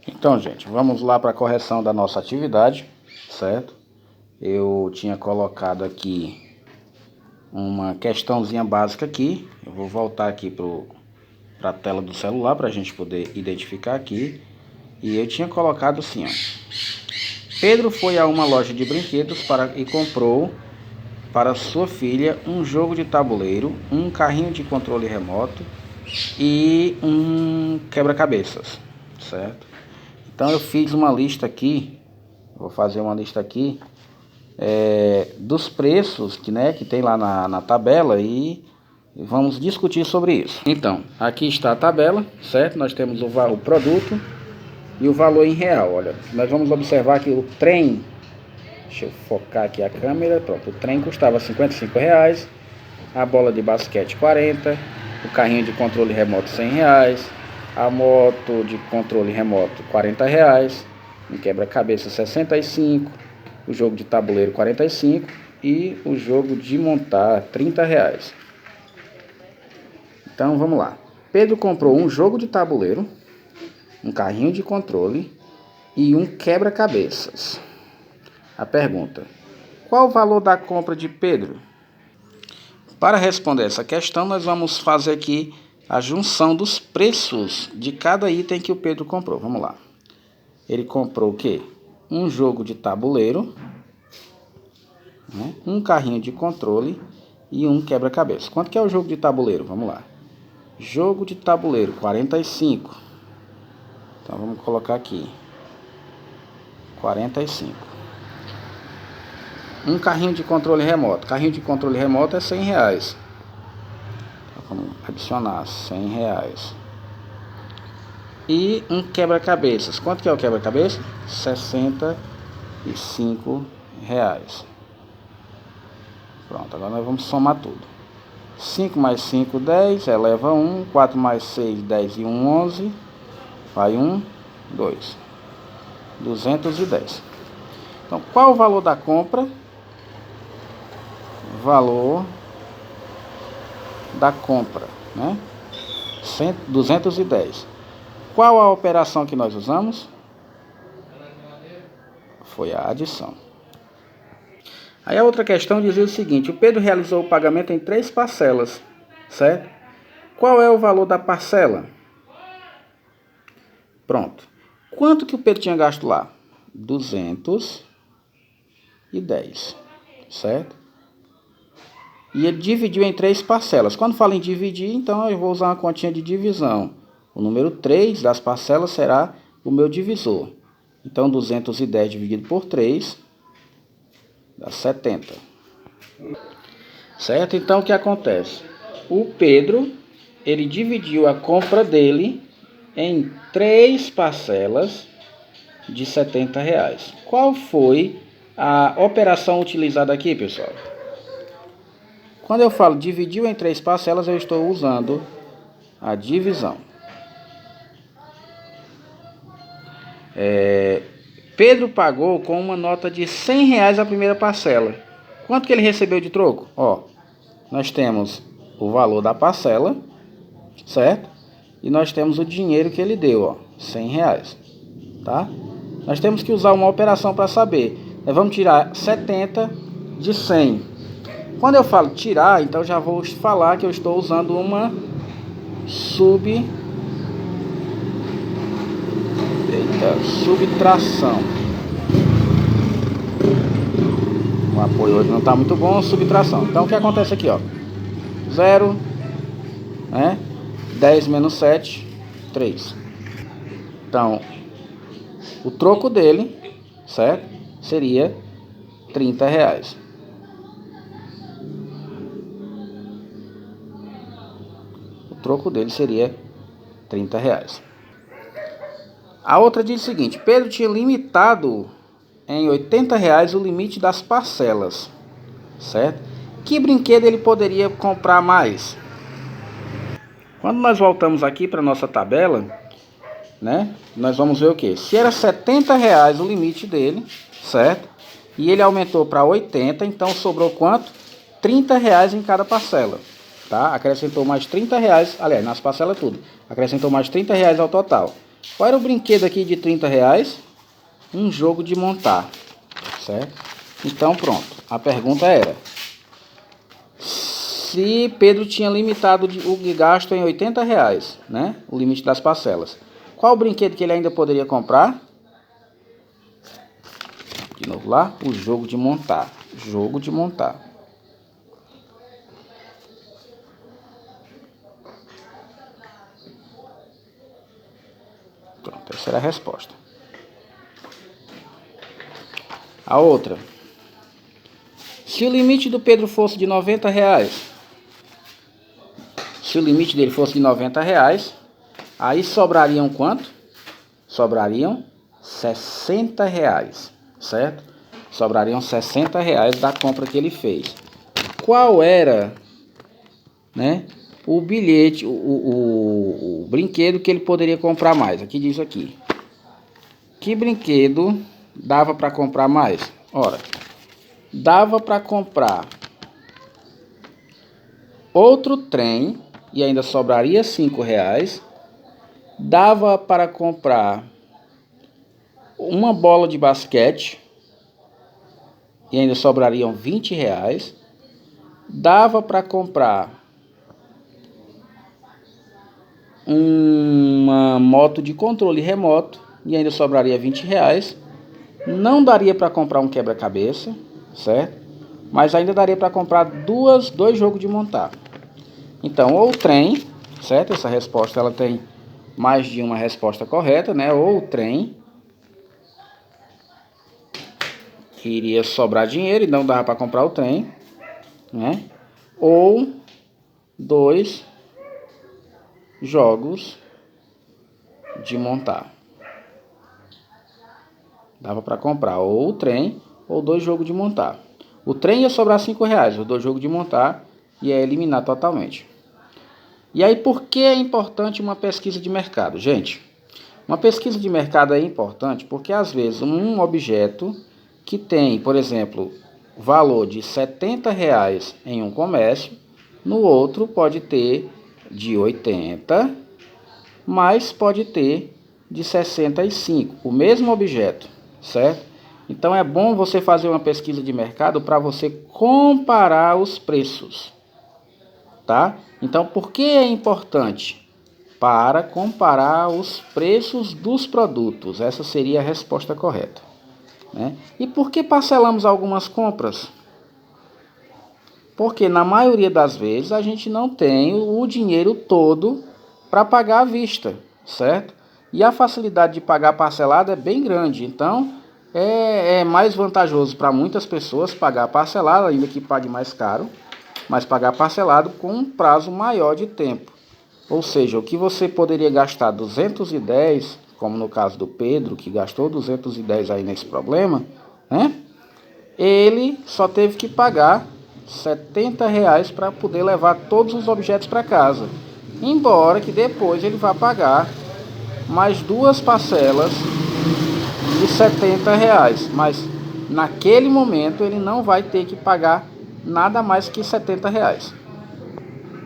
Então, gente, vamos lá para a correção da nossa atividade, certo? Eu tinha colocado aqui uma questãozinha básica aqui. Eu vou voltar aqui para a tela do celular para a gente poder identificar aqui. E eu tinha colocado assim, ó. Pedro foi a uma loja de brinquedos e comprou para sua filha um jogo de tabuleiro, um carrinho de controle remoto e um quebra-cabeças, certo? Então eu fiz uma lista aqui, vou fazer uma lista aqui dos preços que tem lá na tabela e vamos discutir sobre isso. Então, aqui está a tabela, certo? Nós temos o produto e o valor em real. Olha, nós vamos observar que o trem, deixa eu focar aqui a câmera, pronto, o trem custava R$55, a bola de basquete 40, o carrinho de controle remoto R$100, a moto de controle remoto R$40, um quebra-cabeça 65, o jogo de tabuleiro 45 e o jogo de montar R$30. Então vamos lá. Pedro comprou um jogo de tabuleiro, um carrinho de controle e um quebra-cabeças. A pergunta: qual o valor da compra de Pedro? Para responder essa questão, nós vamos fazer aqui a junção dos preços de cada item que o Pedro comprou. Vamos lá. Ele comprou o quê? Um jogo de tabuleiro, né? Um carrinho de controle e um quebra-cabeça. Quanto que é o jogo de tabuleiro? Vamos lá. Jogo de tabuleiro, 45. Então vamos colocar aqui 45. Um carrinho de controle remoto. Carrinho de controle remoto é R$100. Então, vamos adicionar R$100. E um quebra-cabeças. Quanto que é o quebra-cabeça? R$65. Pronto, agora nós vamos somar tudo. 5 mais 5, 10, eleva 1. 4 mais 6, 10 e 1, 11. Vai 1, 2. 210. Então, qual o valor da compra? Valor da compra, né? 210. Qual a operação que nós usamos? Foi a adição. Aí a outra questão dizia o seguinte: o Pedro realizou o pagamento em 3 parcelas, certo? Qual é o valor da parcela? Pronto. Quanto que o Pedro tinha gasto lá? 210, certo? E ele dividiu em 3 parcelas. Quando fala em dividir, então eu vou usar uma continha de divisão. O número 3 das parcelas será o meu divisor. Então 210 dividido por 3 dá 70. Certo? Então o que acontece? O Pedro, ele dividiu a compra dele em 3 parcelas de R$70. Qual foi a operação utilizada aqui, pessoal? Quando eu falo dividiu em 3 parcelas, eu estou usando a divisão. Pedro pagou com uma nota de R$100 a primeira parcela. Quanto que ele recebeu de troco? Ó, nós temos o valor da parcela, certo? E nós temos o dinheiro que ele deu, ó, R$100, tá? Nós temos que usar uma operação para saber. Nós vamos tirar 70 de 100. Quando eu falo tirar, então já vou falar que eu estou usando uma subtração. O apoio hoje não está muito bom, subtração. Então o que acontece aqui, ó? 0, né? 10 menos 7, 3. Então, o troco dele, certo? Seria R$30. O troco dele seria R$30. A outra diz o seguinte: Pedro tinha limitado em R$80 o limite das parcelas, certo? Que brinquedo ele poderia comprar mais? Quando nós voltamos aqui para nossa tabela, né? Nós vamos ver o que? Se era R$70 o limite dele, certo? E ele aumentou para 80, então sobrou quanto? R$30 em cada parcela, tá? Acrescentou mais R$30, aliás, nas parcelas tudo. Acrescentou mais R$30 ao total. Qual era o brinquedo aqui de R$30? Um jogo de montar, certo? Então pronto, a pergunta era: se Pedro tinha limitado o gasto em R$80, né? O limite das parcelas. Qual o brinquedo que ele ainda poderia comprar? De novo lá, o jogo de montar. Jogo de montar. Pronto, essa era a resposta. A outra: se o limite do Pedro fosse de R$90, se o limite dele fosse de R$90, aí sobrariam quanto? Sobrariam R$60, certo? Sobrariam R$60 da compra que ele fez. Qual era, né, o bilhete, o brinquedo que ele poderia comprar mais? Aqui diz aqui. Que brinquedo dava para comprar mais? Ora, dava para comprar outro trem e ainda sobraria R$5. Dava para comprar uma bola de basquete e ainda sobrariam R$20. Dava para comprar uma moto de controle remoto e ainda sobraria R$20. Não daria para comprar um quebra-cabeça, certo? Mas ainda daria para comprar dois jogos de montar. Então, ou o trem, certo? Essa resposta ela tem mais de uma resposta correta, né? Ou o trem, que iria sobrar dinheiro e não dava para comprar o trem, né? Ou 2 jogos de montar. Dava para comprar ou o trem ou 2 jogos de montar. O trem ia sobrar R$5, os 2 jogos de montar ia eliminar totalmente. E aí, por que é importante uma pesquisa de mercado? Gente, uma pesquisa de mercado é importante porque às vezes um objeto que tem, por exemplo, valor de R$70 em um comércio, no outro pode ter de 80, mas pode ter de 65, o mesmo objeto, certo? Então é bom você fazer uma pesquisa de mercado para você comparar os preços, tá? Então, por que é importante? Para comparar os preços dos produtos. Essa seria a resposta correta, né? E por que parcelamos algumas compras? Porque na maioria das vezes a gente não tem o dinheiro todo para pagar à vista, certo? E a facilidade de pagar parcelado é bem grande. Então é mais vantajoso para muitas pessoas pagar parcelado, ainda que pague mais caro, mas pagar parcelado com um prazo maior de tempo. Ou seja, o que você poderia gastar 210, como no caso do Pedro, que gastou 210 aí nesse problema, né? Ele só teve que pagar R$70 para poder levar todos os objetos para casa. Embora que depois ele vá pagar mais 2 parcelas de R$70. Mas naquele momento ele não vai ter que pagar nada mais que R$70.